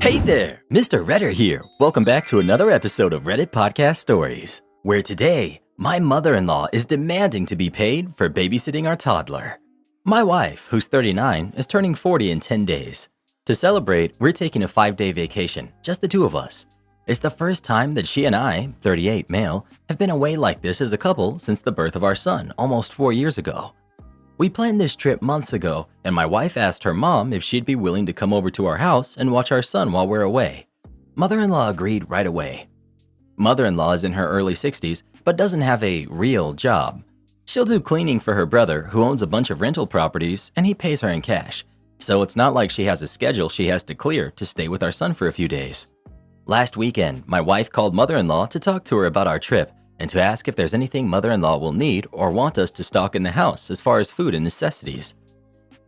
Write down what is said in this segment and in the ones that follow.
Hey there, Mr. Redder here. Welcome back to another episode of Reddit Podcast Stories, where today, my mother-in-law is demanding to be paid for babysitting our toddler. My wife, who's 39, is turning 40 in 10 days. To celebrate, we're taking a 5-day vacation, just the two of us. It's the first time that she and I, 38 male, have been away like this as a couple since the birth of our son, almost 4 years ago. We planned this trip months ago, and my wife asked her mom if she'd be willing to come over to our house and watch our son while we're away. Mother-in-law agreed right away. Mother-in-law is in her early 60s, but doesn't have a real job. She'll do cleaning for her brother, who owns a bunch of rental properties, and he pays her in cash. So it's not like she has a schedule she has to clear to stay with our son for a few days. Last weekend, my wife called mother-in-law to talk to her about our trip and to ask if there's anything mother-in-law will need or want us to stock in the house as far as food and necessities.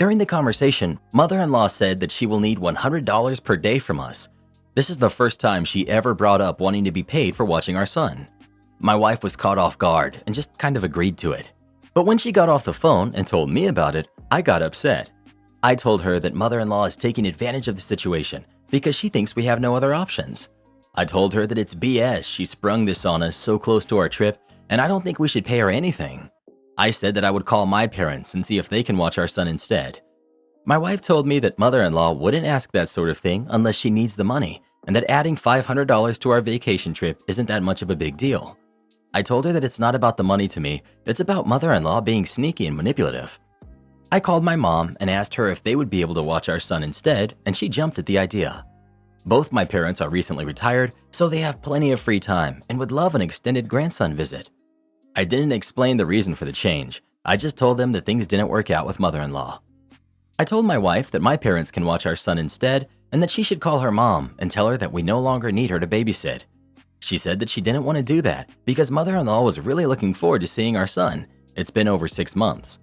During the conversation, mother-in-law said that she will need $100 per day from us. This is the first time she ever brought up wanting to be paid for watching our son. My wife was caught off guard and just kind of agreed to it. But when she got off the phone and told me about it, I got upset. I told her that mother-in-law is taking advantage of the situation because she thinks we have no other options. I told her that it's BS she sprung this on us so close to our trip, and I don't think we should pay her anything. I said that I would call my parents and see if they can watch our son instead. My wife told me that mother-in-law wouldn't ask that sort of thing unless she needs the money, and that adding $500 to our vacation trip isn't that much of a big deal. I told her that it's not about the money to me, it's about mother-in-law being sneaky and manipulative. I called my mom and asked her if they would be able to watch our son instead, and she jumped at the idea. Both my parents are recently retired, so they have plenty of free time and would love an extended grandson visit. I didn't explain the reason for the change. I just told them that things didn't work out with mother-in-law. I told my wife that my parents can watch our son instead and that she should call her mom and tell her that we no longer need her to babysit. She said that she didn't want to do that because mother-in-law was really looking forward to seeing our son. It's been over 6 months.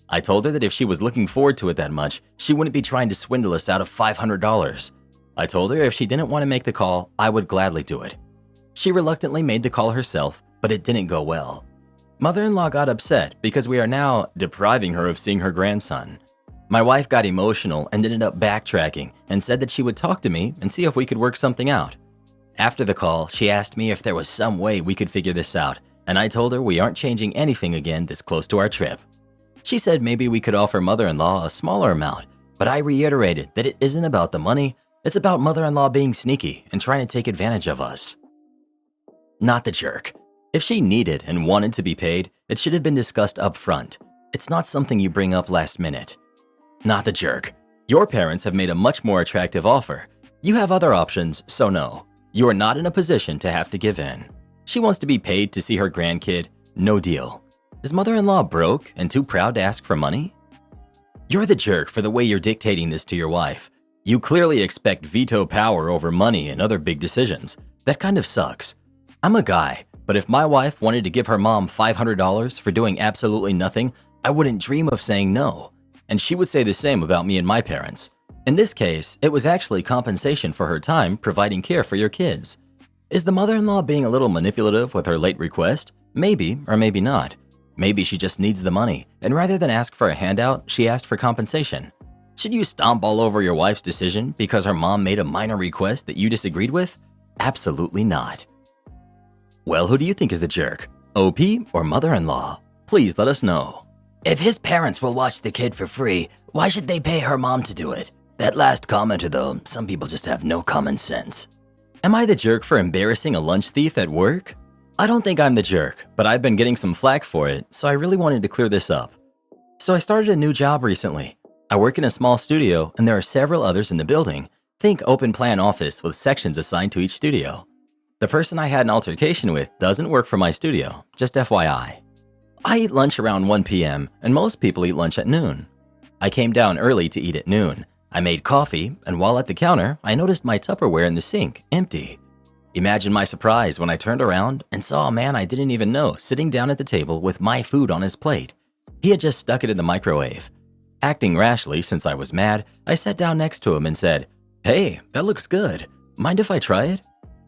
I told her that if she was looking forward to it that much, she wouldn't be trying to swindle us out of $500. I told her if she didn't want to make the call, I would gladly do it. She reluctantly made the call herself, but it didn't go well. Mother-in-law got upset because we are now depriving her of seeing her grandson. My wife got emotional and ended up backtracking and said that she would talk to me and see if we could work something out. After the call, she asked me if there was some way we could figure this out, and I told her we aren't changing anything again this close to our trip. She said maybe we could offer mother-in-law a smaller amount, but I reiterated that it isn't about the money. It's about mother-in-law being sneaky and trying to take advantage of us. Not the jerk. If she needed and wanted to be paid, it should have been discussed up front. It's not something you bring up last minute. Not the jerk. Your parents have made a much more attractive offer. You have other options, so no. You are not in a position to have to give in. She wants to be paid to see her grandkid. No deal. Is mother-in-law broke and too proud to ask for money? You're the jerk for the way you're dictating this to your wife. You clearly expect veto power over money and other big decisions. That kind of sucks. I'm a guy, but if my wife wanted to give her mom $500 for doing absolutely nothing, I wouldn't dream of saying no. And she would say the same about me and my parents. In this case, it was actually compensation for her time providing care for your kids. Is the mother-in-law being a little manipulative with her late request? Maybe, or maybe not. Maybe she just needs the money, and rather than ask for a handout, she asked for compensation. Should you stomp all over your wife's decision because her mom made a minor request that you disagreed with? Absolutely not. Well, who do you think is the jerk? OP or mother-in-law? Please let us know. If his parents will watch the kid for free, why should they pay her mom to do it? That last commenter though, some people just have no common sense. Am I the jerk for embarrassing a lunch thief at work? I don't think I'm the jerk, but I've been getting some flack for it, so I really wanted to clear this up. So I started a new job recently. I work in a small studio and there are several others in the building. Think open plan office with sections assigned to each studio. The person I had an altercation with doesn't work for my studio, just FYI. I eat lunch around 1 p.m. and most people eat lunch at noon. I came down early to eat at noon. I made coffee and while at the counter, I noticed my Tupperware in the sink empty. Imagine my surprise when I turned around and saw a man I didn't even know sitting down at the table with my food on his plate. He had just stuck it in the microwave. Acting rashly since I was mad, I sat down next to him and said, "Hey, that looks good. Mind if I try it?"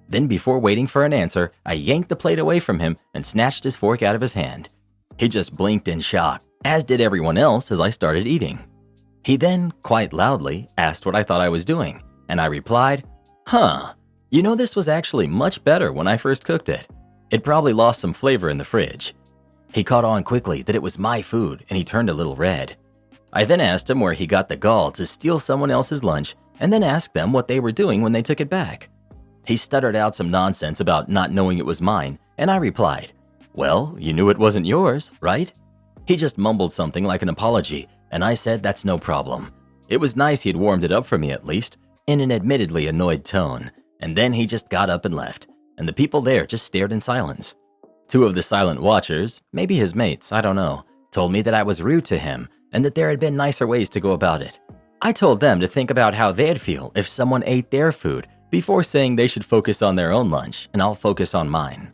Then before waiting for an answer, I yanked the plate away from him and snatched his fork out of his hand. He just blinked in shock, as did everyone else as I started eating. He then, quite loudly, asked what I thought I was doing, and I replied, Huh. You know, this was actually much better when I first cooked it. It probably lost some flavor in the fridge. He caught on quickly that it was my food and he turned a little red. I then asked him where he got the gall to steal someone else's lunch and then asked them what they were doing when they took it back. He stuttered out some nonsense about not knowing it was mine, and I replied, "Well, you knew it wasn't yours, right?" He just mumbled something like an apology, and I said that's no problem. It was nice he had warmed it up for me at least, in an admittedly annoyed tone, and then he just got up and left, and the people there just stared in silence. Two of the silent watchers, maybe his mates, I don't know, told me that I was rude to him and that there had been nicer ways to go about it. I told them to think about how they'd feel if someone ate their food before saying they should focus on their own lunch and I'll focus on mine.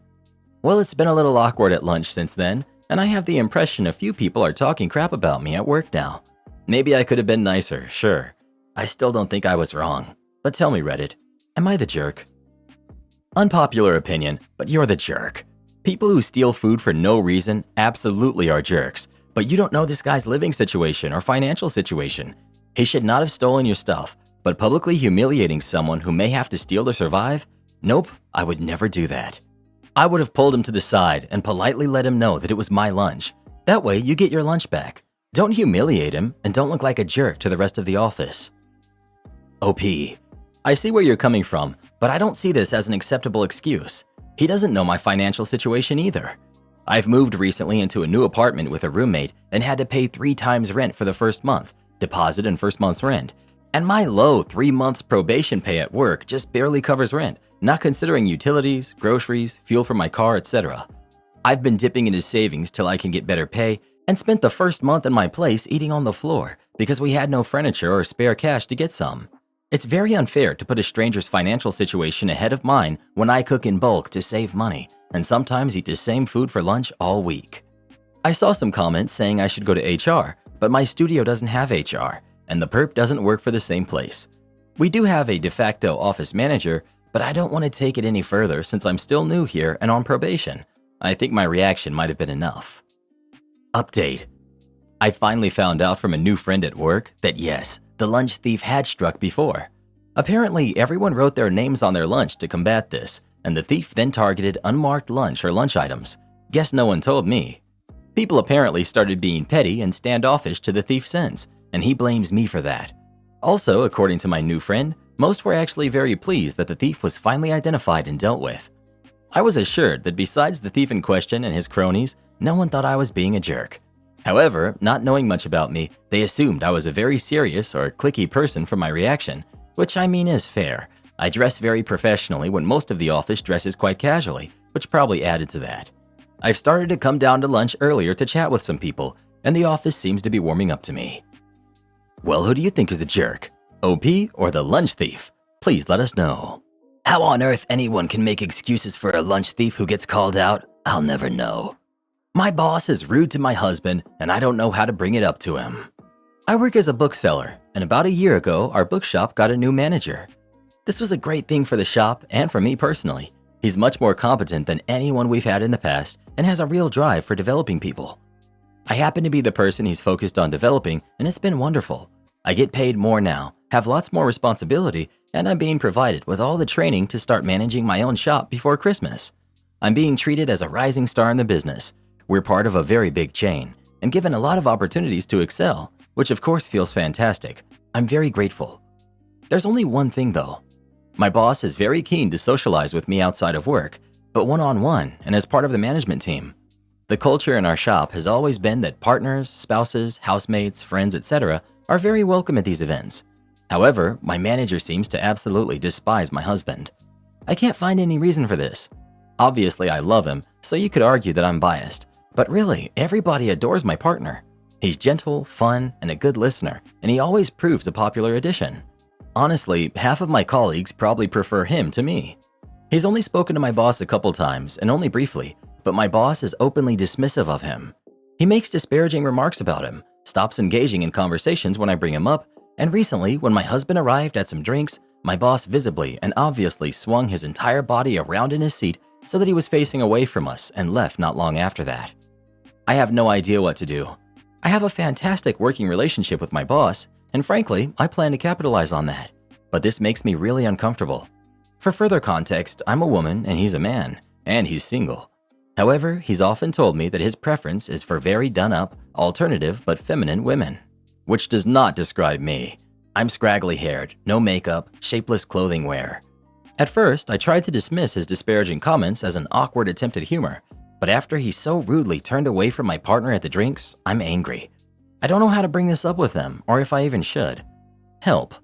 Well, it's been a little awkward at lunch since then, and I have the impression a few people are talking crap about me at work now. Maybe I could have been nicer, sure. I still don't think I was wrong. But tell me, Reddit, am I the jerk? Unpopular opinion, but you're the jerk. People who steal food for no reason absolutely are jerks, but you don't know this guy's living situation or financial situation. He should not have stolen your stuff, but publicly humiliating someone who may have to steal to survive? Nope, I would never do that. I would have pulled him to the side and politely let him know that it was my lunch. That way you get your lunch back. Don't humiliate him and don't look like a jerk to the rest of the office. OP. I see where you're coming from, but I don't see this as an acceptable excuse. He doesn't know my financial situation either. I've moved recently into a new apartment with a roommate and had to pay 3 times rent for the first month, deposit and first month's rent. And my low 3 months probation pay at work just barely covers rent, not considering utilities, groceries, fuel for my car, etc. I've been dipping into savings till I can get better pay and spent the first month in my place eating on the floor because we had no furniture or spare cash to get some. It's very unfair to put a stranger's financial situation ahead of mine when I cook in bulk to save money and sometimes eat the same food for lunch all week. I saw some comments saying I should go to HR, but my studio doesn't have HR and the perp doesn't work for the same place. We do have a de facto office manager, but I don't want to take it any further since I'm still new here and on probation. I think my reaction might have been enough. Update. I finally found out from a new friend at work that yes, the lunch thief had struck before. Apparently, everyone wrote their names on their lunch to combat this, and the thief then targeted unmarked lunch or lunch items. Guess no one told me. People apparently started being petty and standoffish to the thief since, and he blames me for that. Also, according to my new friend, most were actually very pleased that the thief was finally identified and dealt with. I was assured that besides the thief in question and his cronies, no one thought I was being a jerk. However, not knowing much about me, they assumed I was a very serious or cliquey person from my reaction, which I mean is fair. I dress very professionally when most of the office dresses quite casually, which probably added to that. I've started to come down to lunch earlier to chat with some people, and the office seems to be warming up to me. Well, who do you think is the jerk? OP or the lunch thief? Please let us know. How on earth anyone can make excuses for a lunch thief who gets called out, I'll never know. My boss is rude to my husband, and I don't know how to bring it up to him. I work as a bookseller, and about a year ago, our bookshop got a new manager. This was a great thing for the shop and for me personally. He's much more competent than anyone we've had in the past and has a real drive for developing people. I happen to be the person he's focused on developing, and it's been wonderful. I get paid more now, have lots more responsibility, and I'm being provided with all the training to start managing my own shop before Christmas. I'm being treated as a rising star in the business. We're part of a very big chain and given a lot of opportunities to excel, which of course feels fantastic. I'm very grateful. There's only one thing though. My boss is very keen to socialize with me outside of work, but one-on-one and as part of the management team. The culture in our shop has always been that partners, spouses, housemates, friends, etc. are very welcome at these events. However, my manager seems to absolutely despise my husband. I can't find any reason for this. Obviously, I love him, so you could argue that I'm biased. But really, everybody adores my partner. He's gentle, fun, and a good listener, and he always proves a popular addition. Honestly, half of my colleagues probably prefer him to me. He's only spoken to my boss a couple times, and only briefly, but my boss is openly dismissive of him. He makes disparaging remarks about him, stops engaging in conversations when I bring him up, and recently, when my husband arrived at some drinks, my boss visibly and obviously swung his entire body around in his seat so that he was facing away from us and left not long after that. I have no idea what to do. I have a fantastic working relationship with my boss, and frankly, I plan to capitalize on that. But this makes me really uncomfortable. For further context, I'm a woman and he's a man, and he's single. However, he's often told me that his preference is for very done-up, alternative but feminine women, which does not describe me. I'm scraggly-haired, no makeup, shapeless clothing wear. At first, I tried to dismiss his disparaging comments as an awkward attempt at humor, but after he so rudely turned away from my partner at the drinks, I'm angry. I don't know how to bring this up with them, or if I even should. Help.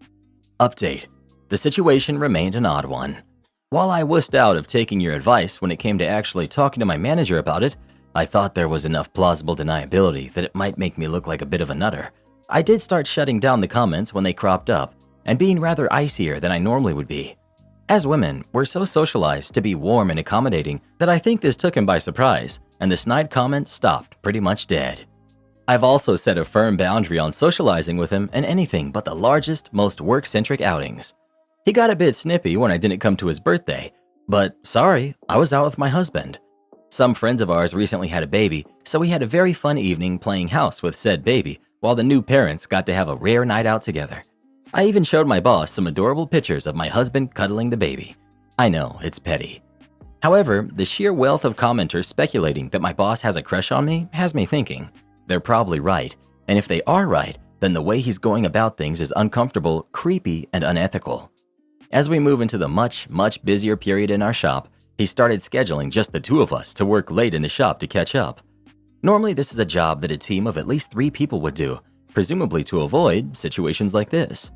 Update. The situation remained an odd one. While I wussed out of taking your advice when it came to actually talking to my manager about it, I thought there was enough plausible deniability that it might make me look like a bit of a nutter. I did start shutting down the comments when they cropped up, and being rather icier than I normally would be. As women, we're so socialized to be warm and accommodating that I think this took him by surprise, and the snide comment stopped pretty much dead. I've also set a firm boundary on socializing with him in anything but the largest, most work-centric outings. He got a bit snippy when I didn't come to his birthday, but sorry, I was out with my husband. Some friends of ours recently had a baby, so we had a very fun evening playing house with said baby, while the new parents got to have a rare night out together. I even showed my boss some adorable pictures of my husband cuddling the baby. I know, it's petty. However, the sheer wealth of commenters speculating that my boss has a crush on me has me thinking. They're probably right, and if they are right, then the way he's going about things is uncomfortable, creepy, and unethical. As we move into the much busier period in our shop, he started scheduling just the two of us to work late in the shop to catch up. Normally, this is a job that a team of at least 3 people would do, presumably to avoid situations like this.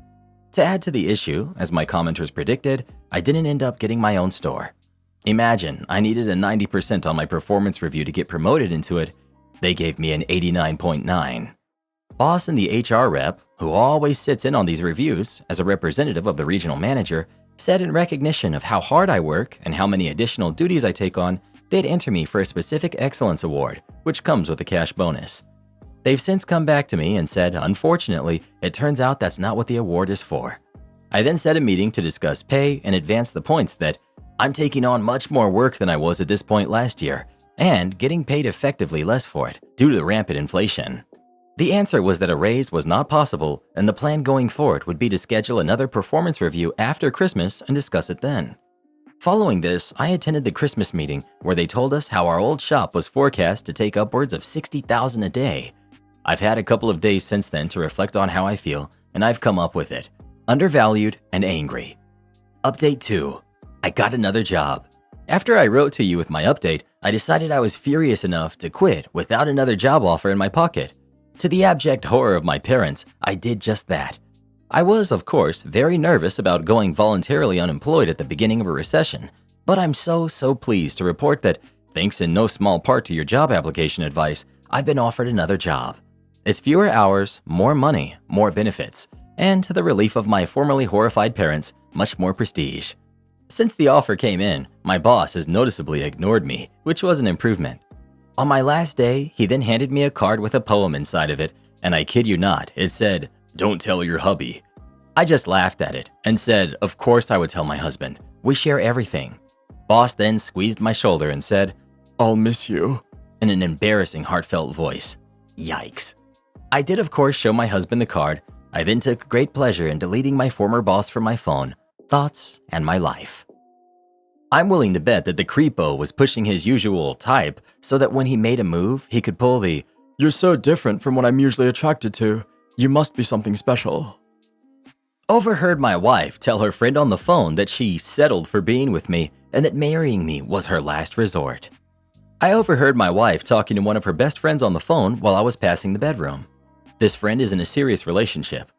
To add to the issue, as my commenters predicted, I didn't end up getting my own store. Imagine I needed a 90% on my performance review to get promoted into it. They gave me an 89.9. Boss and the HR rep, who always sits in on these reviews as a representative of the regional manager, said in recognition of how hard I work and how many additional duties I take on, they'd enter me for a specific excellence award, which comes with a cash bonus. They've since come back to me and said, unfortunately, it turns out that's not what the award is for. I then set a meeting to discuss pay and advance the points that I'm taking on much more work than I was at this point last year, and getting paid effectively less for it due to the rampant inflation. The answer was that a raise was not possible, and the plan going forward would be to schedule another performance review after Christmas and discuss it then. Following this, I attended the Christmas meeting where they told us how our old shop was forecast to take upwards of $60,000 a day. I've had a couple of days since then to reflect on how I feel, and I've come up with it: undervalued and angry. Update 2. I got another job. After I wrote to you with my update, I decided I was furious enough to quit without another job offer in my pocket. To the abject horror of my parents, I did just that. I was, of course, very nervous about going voluntarily unemployed at the beginning of a recession, but I'm so pleased to report that, thanks in no small part to your job application advice, I've been offered another job. It's fewer hours, more money, more benefits, and to the relief of my formerly horrified parents, much more prestige. Since the offer came in, my boss has noticeably ignored me, which was an improvement. On my last day, he then handed me a card with a poem inside of it, and I kid you not, it said, "Don't tell your hubby." I just laughed at it and said, of course I would tell my husband. We share everything. Boss then squeezed my shoulder and said, "I'll miss you," in an embarrassing heartfelt voice. Yikes. I did of course show my husband the card. I then took great pleasure in deleting my former boss from my phone, thoughts, and my life. I'm willing to bet that the creepo was pushing his usual type so that when he made a move, he could pull the, "You're so different from what I'm usually attracted to. You must be something special." Overheard my wife tell her friend on the phone that she settled for being with me and that marrying me was her last resort. I overheard my wife talking to one of her best friends on the phone while I was passing the bedroom. This friend is in a serious relationship.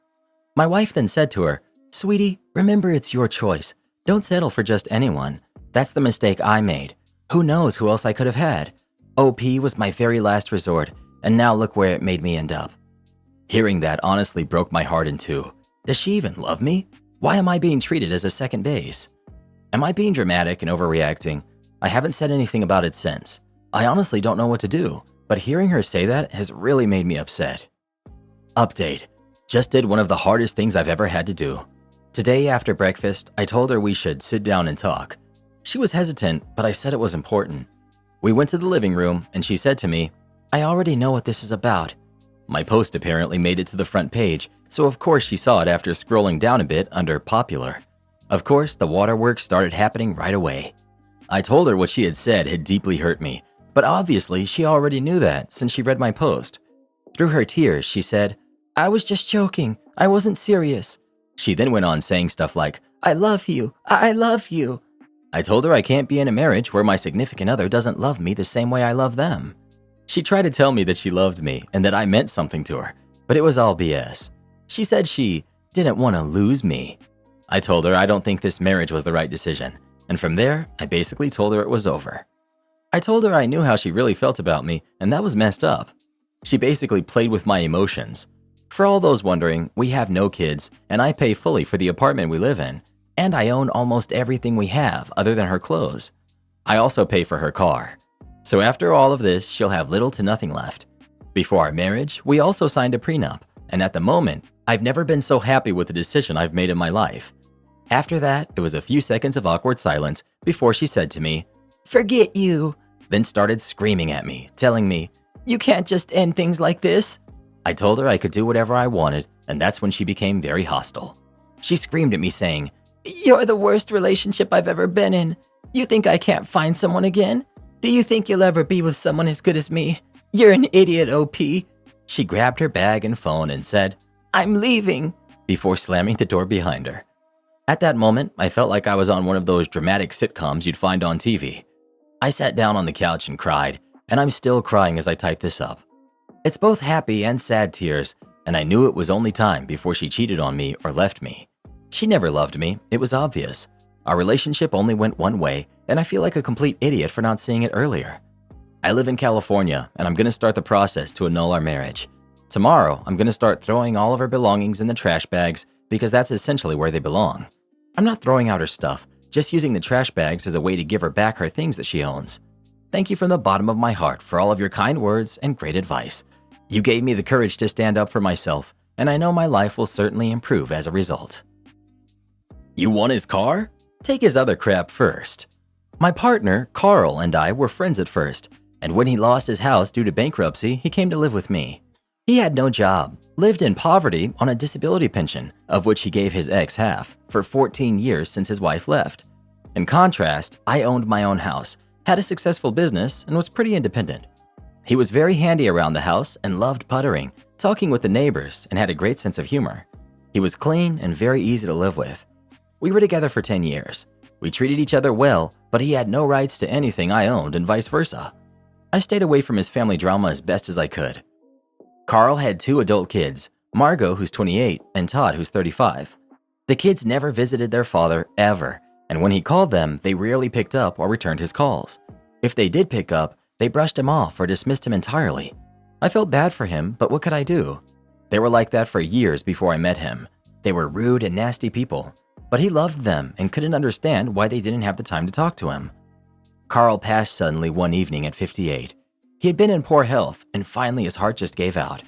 My wife then said to her, "Sweetie, remember it's your choice. Don't settle for just anyone. That's the mistake I made. Who knows who else I could have had? OP was my very last resort, and now look where it made me end up." Hearing that honestly broke my heart in two. Does she even love me? Why am I being treated as a second base? Am I being dramatic and overreacting? I haven't said anything about it since. I honestly don't know what to do, but hearing her say that has really made me upset. Update. Just did one of the hardest things I've ever had to do. Today after breakfast, I told her we should sit down and talk. She was hesitant, but I said it was important. We went to the living room and she said to me, "I already know what this is about." My post apparently made it to the front page, so of course she saw it after scrolling down a bit under popular. Of course, the waterworks started happening right away. I told her what she had said had deeply hurt me, but obviously she already knew that since she read my post. Through her tears, she said, "I was just joking. I wasn't serious." She then went on saying stuff like, "I love you. I love you." I told her I can't be in a marriage where my significant other doesn't love me the same way I love them. She tried to tell me that she loved me and that I meant something to her, but it was all BS. She said she didn't want to lose me. I told her I don't think this marriage was the right decision, and from there, I basically told her it was over. I told her I knew how she really felt about me, and that was messed up. She basically played with my emotions. For all those wondering, we have no kids, and I pay fully for the apartment we live in, and I own almost everything we have other than her clothes. I also pay for her car. So after all of this, she'll have little to nothing left. Before our marriage, we also signed a prenup, and at the moment, I've never been so happy with the decision I've made in my life. After that, it was a few seconds of awkward silence before she said to me, "Forget you," then started screaming at me, telling me, "You can't just end things like this." I told her I could do whatever I wanted, and that's when she became very hostile. She screamed at me saying, "You're the worst relationship I've ever been in. You think I can't find someone again? Do you think you'll ever be with someone as good as me? You're an idiot, OP." She grabbed her bag and phone and said, "I'm leaving," before slamming the door behind her. At that moment, I felt like I was on one of those dramatic sitcoms you'd find on TV. I sat down on the couch and cried, and I'm still crying as I type this up. It's both happy and sad tears, and I knew it was only time before she cheated on me or left me. She never loved me, it was obvious. Our relationship only went one way, and I feel like a complete idiot for not seeing it earlier. I live in California, and I'm going to start the process to annul our marriage. Tomorrow, I'm going to start throwing all of her belongings in the trash bags because that's essentially where they belong. I'm not throwing out her stuff, just using the trash bags as a way to give her back her things that she owns. Thank you from the bottom of my heart for all of your kind words and great advice. You gave me the courage to stand up for myself, and I know my life will certainly improve as a result. You want his car? Take his other crap first. My partner, Carl, and I were friends at first, and when he lost his house due to bankruptcy, he came to live with me. He had no job, lived in poverty on a disability pension, of which he gave his ex half, for 14 years since his wife left. In contrast, I owned my own house, had a successful business, and was pretty independent. He was very handy around the house and loved puttering, talking with the neighbors, and had a great sense of humor. He was clean and very easy to live with. We were together for 10 years. We treated each other well, but he had no rights to anything I owned and vice versa. I stayed away from his family drama as best as I could. Carl had 2 adult kids, Margot, who's 28, and Todd, who's 35. The kids never visited their father, ever, and when he called them, they rarely picked up or returned his calls. If they did pick up, they brushed him off or dismissed him entirely. I felt bad for him, but what could I do? They were like that for years before I met him. They were rude and nasty people, but he loved them and couldn't understand why they didn't have the time to talk to him. Carl passed suddenly one evening at 58. He had been in poor health, and finally his heart just gave out.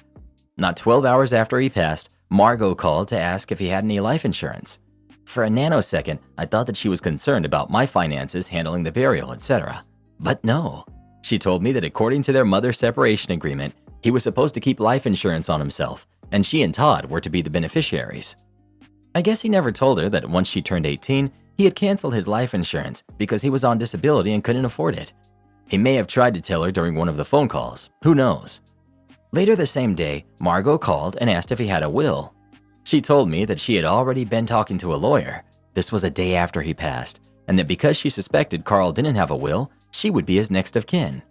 Not 12 hours after he passed, Margot called to ask if he had any life insurance. For a nanosecond, I thought that she was concerned about my finances handling the burial, etc. But no. She told me that according to their mother separation agreement, he was supposed to keep life insurance on himself, and she and Todd were to be the beneficiaries. I guess he never told her that once she turned 18, he had canceled his life insurance because he was on disability and couldn't afford it. He may have tried to tell her during one of the phone calls, who knows. Later the same day, Margot called and asked if he had a will. She told me that she had already been talking to a lawyer. This was a day after he passed, and that because she suspected Carl didn't have a will, she would be his next of kin.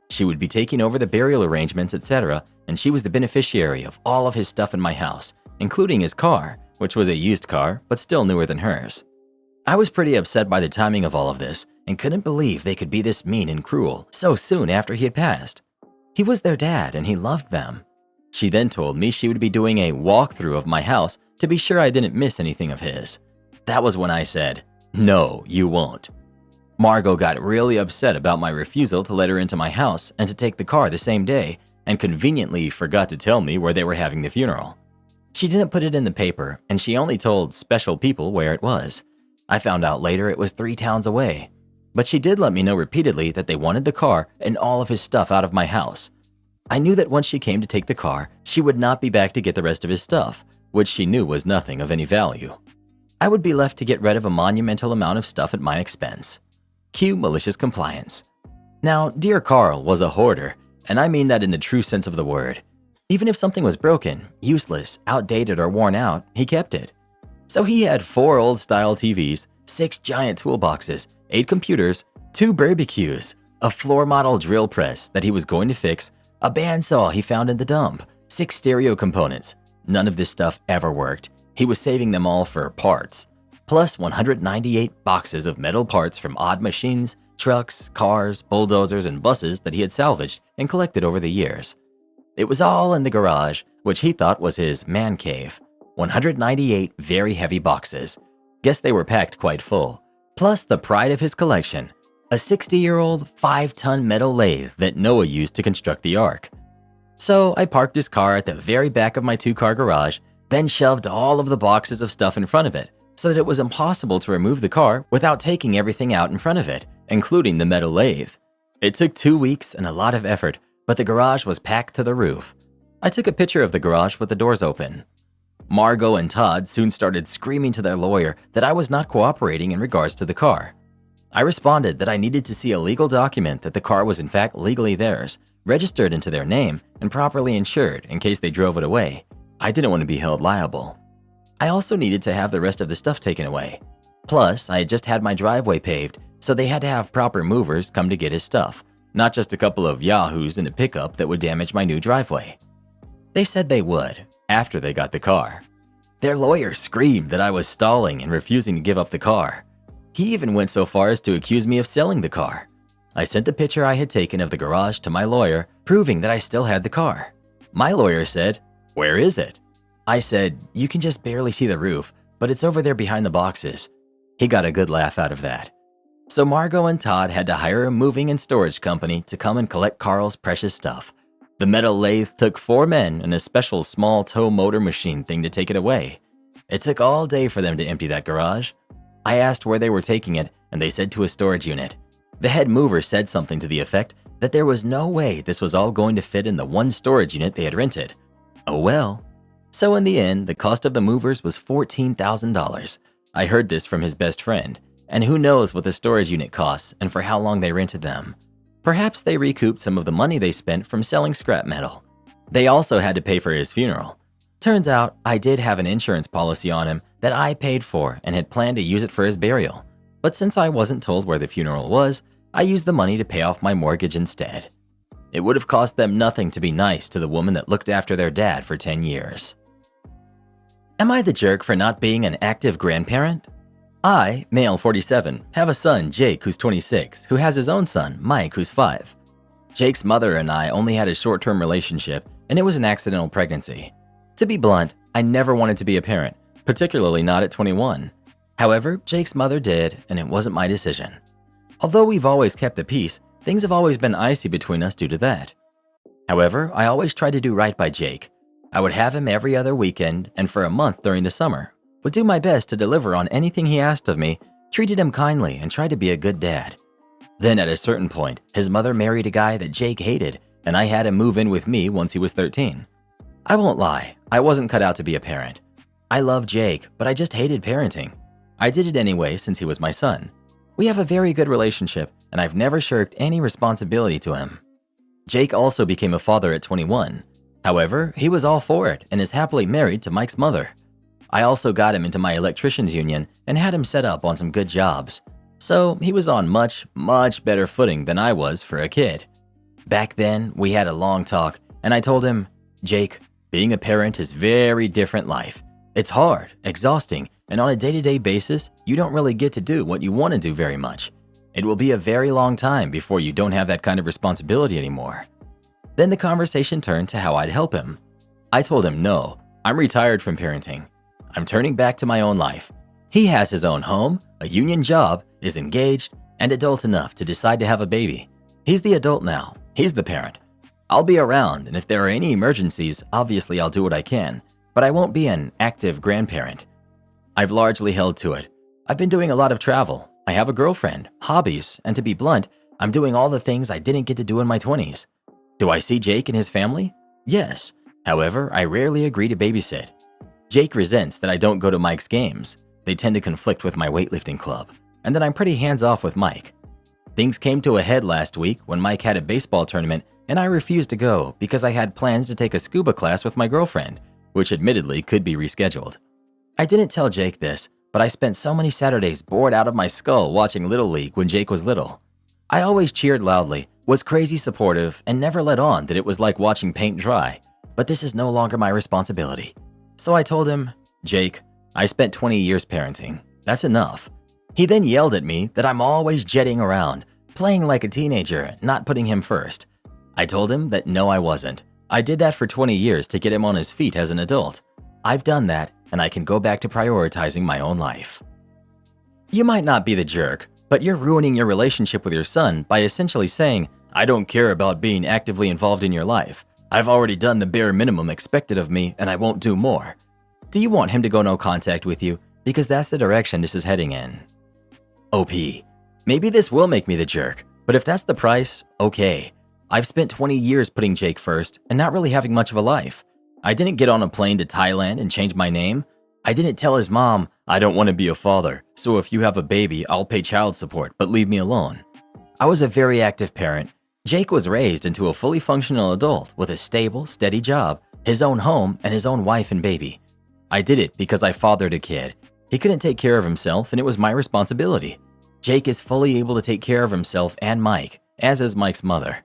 She would be taking over the burial arrangements, etc., and she was the beneficiary of all of his stuff in my house, including his car, which was a used car, but still newer than hers. I was pretty upset by the timing of all of this and couldn't believe they could be this mean and cruel so soon after he had passed. He was their dad and he loved them. She then told me she would be doing a walkthrough of my house to be sure I didn't miss anything of his. That was when I said, "No, you won't." Margot got really upset about my refusal to let her into my house and to take the car the same day, and conveniently forgot to tell me where they were having the funeral. She didn't put it in the paper, and she only told special people where it was. I found out later it was 3 towns away. But she did let me know repeatedly that they wanted the car and all of his stuff out of my house. I knew that once she came to take the car, she would not be back to get the rest of his stuff, which she knew was nothing of any value. I would be left to get rid of a monumental amount of stuff at my expense. Cue malicious compliance. Now, dear Carl was a hoarder, and I mean that in the true sense of the word. Even if something was broken, useless, outdated, or worn out, he kept it. So he had 4 old-style TVs, 6 giant toolboxes, 8 computers, 2 barbecues, a floor model drill press that he was going to fix, a bandsaw he found in the dump, 6 stereo components. None of this stuff ever worked. He was saving them all for parts. Plus 198 boxes of metal parts from odd machines, trucks, cars, bulldozers, and buses that he had salvaged and collected over the years. It was all in the garage, which he thought was his man cave. 198 very heavy boxes. Guess they were packed quite full. Plus the pride of his collection, a 60-year-old 5-ton metal lathe that Noah used to construct the ark. So I parked his car at the very back of my 2-car garage, then shoved all of the boxes of stuff in front of it so that it was impossible to remove the car without taking everything out in front of it, including the metal lathe. It took 2 weeks and a lot of effort, but the garage was packed to the roof. I took a picture of the garage with the doors open. Margot and Todd soon started screaming to their lawyer that I was not cooperating in regards to the car. I responded that I needed to see a legal document that the car was in fact legally theirs, registered into their name, and properly insured in case they drove it away. I didn't want to be held liable. I also needed to have the rest of the stuff taken away. Plus, I had just had my driveway paved, so they had to have proper movers come to get his stuff, not just a couple of yahoos in a pickup that would damage my new driveway. They said they would, after they got the car. Their lawyer screamed that I was stalling and refusing to give up the car. He even went so far as to accuse me of selling the car. I sent the picture I had taken of the garage to my lawyer, proving that I still had the car. My lawyer said, "Where is it?" I said, "You can just barely see the roof, but it's over there behind the boxes." He got a good laugh out of that. So Margot and Todd had to hire a moving and storage company to come and collect Carl's precious stuff. The metal lathe took 4 men and a special small tow motor machine thing to take it away. It took all day for them to empty that garage. I asked where they were taking it, and they said to a storage unit. The head mover said something to the effect that there was no way this was all going to fit in the one storage unit they had rented. Oh well. So in the end, the cost of the movers was $14,000. I heard this from his best friend, and who knows what the storage unit costs and for how long they rented them. Perhaps they recouped some of the money they spent from selling scrap metal. They also had to pay for his funeral. Turns out I did have an insurance policy on him that I paid for and had planned to use it for his burial. But since I wasn't told where the funeral was, I used the money to pay off my mortgage instead. It would have cost them nothing to be nice to the woman that looked after their dad for 10 years. Am I the jerk for not being an active grandparent? I, male 47, have a son, Jake, who's 26, who has his own son, Mike, who's 5. Jake's mother and I only had a short-term relationship, and it was an accidental pregnancy. To be blunt, I never wanted to be a parent, particularly not at 21. However, Jake's mother did, and it wasn't my decision. Although we've always kept the peace, things have always been icy between us due to that. However, I always tried to do right by Jake. I would have him every other weekend and for a month during the summer. Would do my best to deliver on anything he asked of me, treated him kindly, and tried to be a good dad. Then at a certain point, his mother married a guy that Jake hated, and I had him move in with me once he was 13. I won't lie, I wasn't cut out to be a parent. I love Jake, but I just hated parenting. I did it anyway since he was my son. We have a very good relationship, and I've never shirked any responsibility to him. Jake also became a father at 21. However, he was all for it and is happily married to Mike's mother. I also got him into my electrician's union and had him set up on some good jobs. So he was on much, much better footing than I was for a kid. Back then, we had a long talk, and I told him, "Jake, being a parent is very different life. It's hard, exhausting, and on a day-to-day basis, you don't really get to do what you want to do very much. It will be a very long time before you don't have that kind of responsibility anymore." Then the conversation turned to how I'd help him. I told him, no, I'm retired from parenting. I'm turning back to my own life. He has his own home, a union job, is engaged, and adult enough to decide to have a baby. He's the adult now. He's the parent. I'll be around, and if there are any emergencies, obviously I'll do what I can, but I won't be an active grandparent. I've largely held to it. I've been doing a lot of travel. I have a girlfriend, hobbies, and to be blunt, I'm doing all the things I didn't get to do in my 20s. Do I see Jake and his family? Yes. However, I rarely agree to babysit. Jake resents that I don't go to Mike's games. they tend to conflict with my weightlifting club, and that I'm pretty hands-off with Mike. Things came to a head last week when Mike had a baseball tournament and I refused to go because I had plans to take a scuba class with my girlfriend, which admittedly could be rescheduled. I didn't tell Jake this, but I spent so many Saturdays bored out of my skull watching Little League when Jake was little. I always cheered loudly, was crazy supportive, and never let on that it was like watching paint dry, but this is no longer my responsibility. So I told him, Jake, I spent 20 years parenting. That's enough. He then yelled at me that I'm always jetting around, playing like a teenager, not putting him first. I told him that no, I wasn't. I did that for 20 years to get him on his feet as an adult. I've done that, and I can go back to prioritizing my own life. You might not be the jerk, but you're ruining your relationship with your son by essentially saying, I don't care about being actively involved in your life. I've already done the bare minimum expected of me, and I won't do more. Do you want him to go no contact with you? Because that's the direction this is heading in. OP. Maybe this will make me the jerk, but if that's the price, okay. I've spent 20 years putting Jake first and not really having much of a life. I didn't get on a plane to Thailand and change my name. I didn't tell his mom, I don't want to be a father, so if you have a baby, I'll pay child support, but leave me alone. I was a very active parent. Jake was raised into a fully functional adult with a stable, steady job, his own home, and his own wife and baby. I did it because I fathered a kid. He couldn't take care of himself, and it was my responsibility. Jake is fully able to take care of himself and Mike, as is Mike's mother.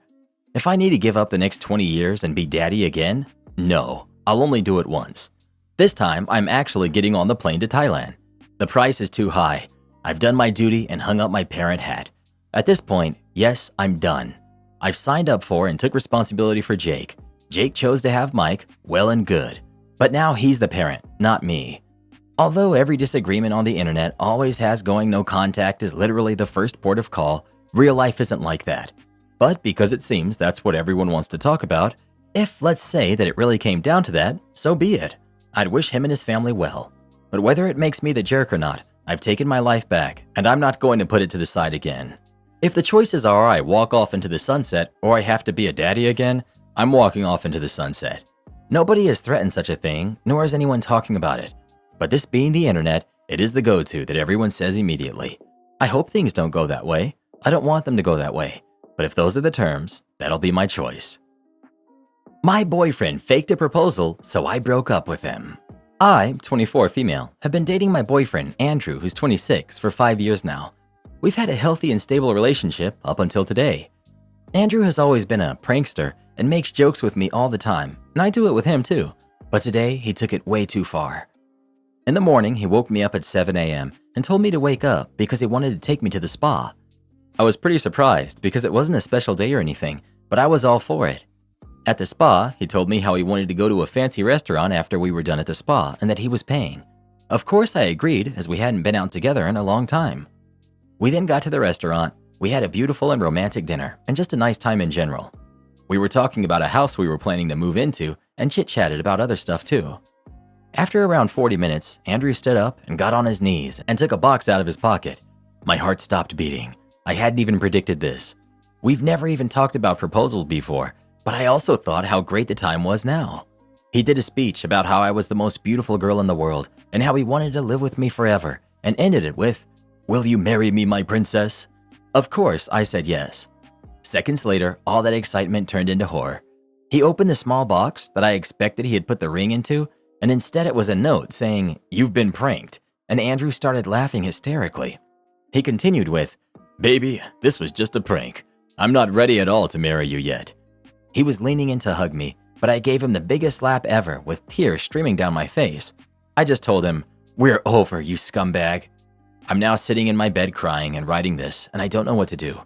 If I need to give up the next 20 years and be daddy again, no, I'll only do it once. This time, I'm actually getting on the plane to Thailand. The price is too high. I've done my duty and hung up my parent hat. At this point, yes, I'm done. I've signed up for and took responsibility for Jake. Jake chose to have Mike, well and good. But now he's the parent, not me. Although every disagreement on the internet always has going no contact is literally the first port of call, real life isn't like that. But because it seems that's what everyone wants to talk about, if let's say that it really came down to that, so be it. I'd wish him and his family well. But whether it makes me the jerk or not, I've taken my life back and I'm not going to put it to the side again. If the choices are I walk off into the sunset or I have to be a daddy again, I'm walking off into the sunset. Nobody has threatened such a thing, nor is anyone talking about it. But this being the internet, it is the go-to that everyone says immediately. I hope things don't go that way. I don't want them to go that way. But if those are the terms, that'll be my choice. My boyfriend faked a proposal, so I broke up with him. I, 24 female, have been dating my boyfriend, Andrew, who's 26, for 5 years now. We've had a healthy and stable relationship up until today. Andrew has always been a prankster and makes jokes with me all the time, and I do it with him too. But today, he took it way too far. In the morning, he woke me up at 7 a.m. and told me to wake up because he wanted to take me to the spa. I was pretty surprised because it wasn't a special day or anything, but I was all for it. At the spa, he told me how he wanted to go to a fancy restaurant after we were done at the spa and that he was paying. Of course, I agreed as we hadn't been out together in a long time. We then got to the restaurant. We had a beautiful and romantic dinner and just a nice time in general. We were talking about a house we were planning to move into and chit-chatted about other stuff too. After around 40 minutes, Andrew stood up and got on his knees and took a box out of his pocket. My heart stopped beating. I hadn't even predicted this. We've never even talked about proposals before, but I also thought how great the time was now. He did a speech about how I was the most beautiful girl in the world and how he wanted to live with me forever and ended it with, "Will you marry me, my princess?" Of course, I said yes. Seconds later, all that excitement turned into horror. He opened the small box that I expected he had put the ring into, and instead it was a note saying, "You've been pranked," and Andrew started laughing hysterically. He continued with, "Baby, this was just a prank. I'm not ready at all to marry you yet." He was leaning in to hug me, but I gave him the biggest slap ever with tears streaming down my face. I just told him, "We're over, you scumbag." I'm now sitting in my bed crying and writing this, and I don't know what to do.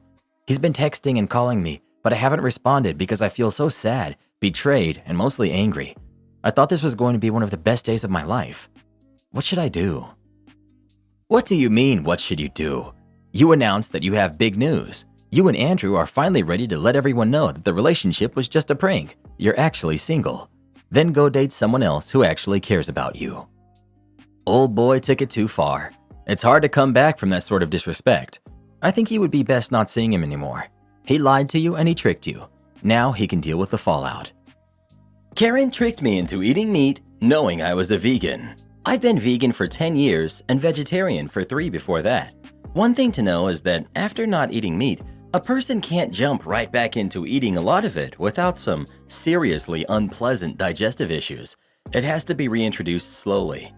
He's been texting and calling me, but I haven't responded because I feel so sad, betrayed, and mostly angry. I thought this was going to be one of the best days of my life. What should I do? What do you mean, what should you do? You announced that you have big news. You and Andrew are finally ready to let everyone know that the relationship was just a prank. You're actually single. Then go date someone else who actually cares about you. Old boy took it too far. It's hard to come back from that sort of disrespect. I think you would be best not seeing him anymore. He lied to you and he tricked you. Now he can deal with the fallout. Karen tricked me into eating meat knowing I was a vegan. I've been vegan for 10 years and vegetarian for 3 before that. One thing to know is that after not eating meat, a person can't jump right back into eating a lot of it without some seriously unpleasant digestive issues. It has to be reintroduced slowly.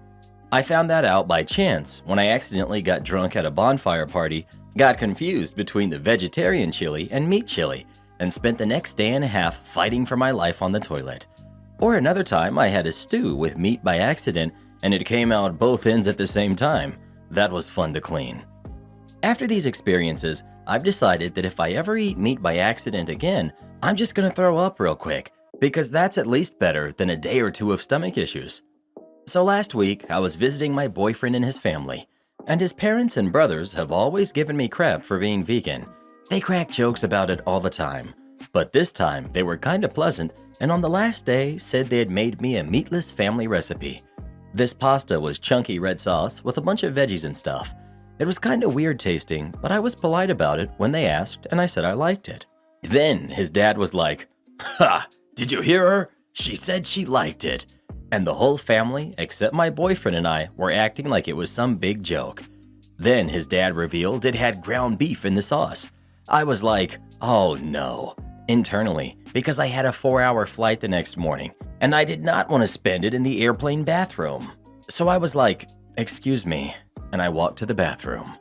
I found that out by chance when I accidentally got drunk at a bonfire party, got confused between the vegetarian chili and meat chili, and spent the next day and a half fighting for my life on the toilet. Or another time I had a stew with meat by accident and it came out both ends at the same time. That was fun to clean. After these experiences, I've decided that if I ever eat meat by accident again, I'm just gonna throw up real quick, because that's at least better than a day or two of stomach issues. So last week, I was visiting my boyfriend and his family, and his parents and brothers have always given me crap for being vegan. They crack jokes about it all the time, but this time they were kinda pleasant, and on the last day said they had made me a meatless family recipe. This pasta was chunky red sauce with a bunch of veggies and stuff. It was kinda weird tasting, but I was polite about it when they asked, and I said I liked it. Then his dad was like, "Ha! Did you hear her? She said she liked it." And the whole family, except my boyfriend and I, were acting like it was some big joke. Then his dad revealed it had ground beef in the sauce. I was like, oh no, internally, because I had a 4-hour flight the next morning, and I did not want to spend it in the airplane bathroom. So I was like, excuse me, and I walked to the bathroom.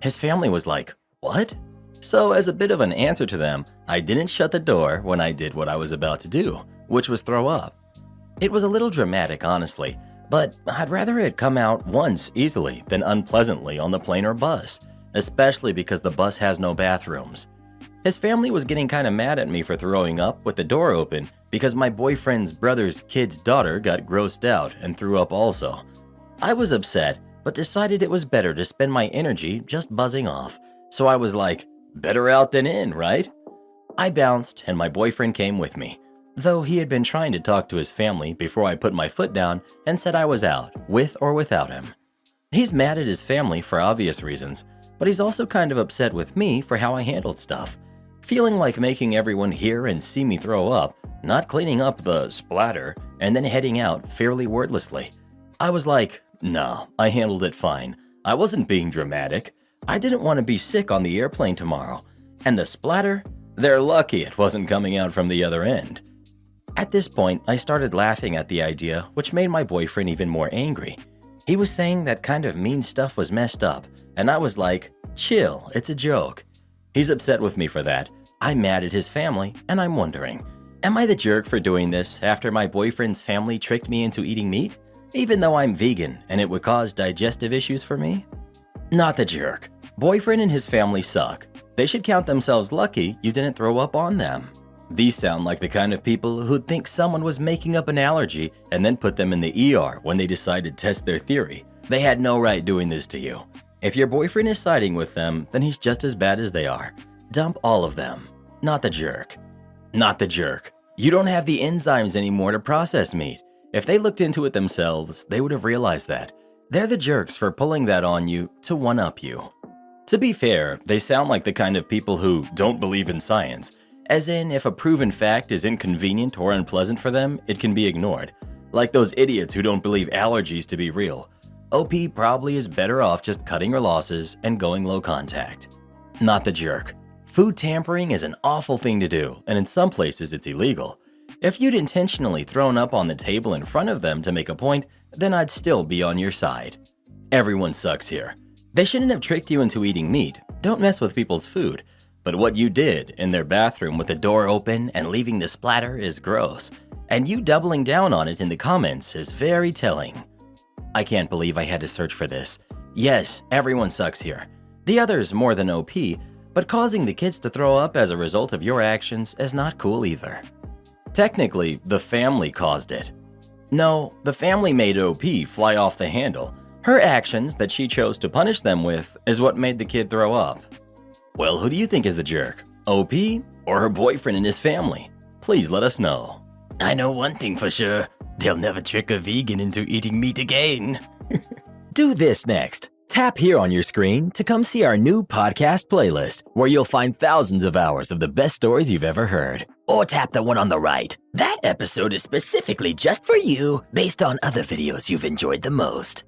His family was like, what? So as a bit of an answer to them, I didn't shut the door when I did what I was about to do, which was throw up. It was a little dramatic, honestly, but I'd rather it come out once easily than unpleasantly on the plane or bus, especially because the bus has no bathrooms. His family was getting kind of mad at me for throwing up with the door open because my boyfriend's brother's kid's daughter got grossed out and threw up also. I was upset, but decided it was better to spend my energy just buzzing off, so I was like, better out than in, right? I bounced and my boyfriend came with me, though he had been trying to talk to his family before I put my foot down and said I was out, with or without him. He's mad at his family for obvious reasons, but he's also kind of upset with me for how I handled stuff. Feeling like making everyone hear and see me throw up, not cleaning up the splatter, and then heading out fairly wordlessly. I was like, no, I handled it fine. I wasn't being dramatic. I didn't want to be sick on the airplane tomorrow. And the splatter? They're lucky it wasn't coming out from the other end. At this point, I started laughing at the idea, which made my boyfriend even more angry. He was saying that kind of mean stuff was messed up, and I was like, chill, it's a joke. He's upset with me for that. I'm mad at his family, and I'm wondering, am I the jerk for doing this after my boyfriend's family tricked me into eating meat? Even though I'm vegan and it would cause digestive issues for me? Not the jerk. Boyfriend and his family suck. They should count themselves lucky you didn't throw up on them. These sound like the kind of people who'd think someone was making up an allergy and then put them in the ER when they decide to test their theory. They had no right doing this to you. If your boyfriend is siding with them, then he's just as bad as they are. Dump all of them. Not the jerk. Not the jerk. You don't have the enzymes anymore to process meat. If they looked into it themselves, they would have realized that. They're the jerks for pulling that on you to one-up you. To be fair, they sound like the kind of people who don't believe in science. As in, if a proven fact is inconvenient or unpleasant for them, it can be ignored. Like those idiots who don't believe allergies to be real. OP probably is better off just cutting her losses and going low contact. Not the jerk. Food tampering is an awful thing to do, and in some places it's illegal. If you'd intentionally thrown up on the table in front of them to make a point, then I'd still be on your side. Everyone sucks here. They shouldn't have tricked you into eating meat. Don't mess with people's food. But what you did in their bathroom with the door open and leaving the splatter is gross. And you doubling down on it in the comments is very telling. I can't believe I had to search for this. Yes, everyone sucks here. The others more than OP, but causing the kids to throw up as a result of your actions is not cool either. Technically, the family caused it. No, the family made OP fly off the handle. Her actions that she chose to punish them with is what made the kid throw up. Well, who do you think is the jerk? OP or her boyfriend and his family? Please let us know. I know one thing for sure. They'll never trick a vegan into eating meat again. Do this next. Tap here on your screen to come see our new podcast playlist, where you'll find thousands of hours of the best stories you've ever heard. Or tap the one on the right. That episode is specifically just for you, based on other videos you've enjoyed the most.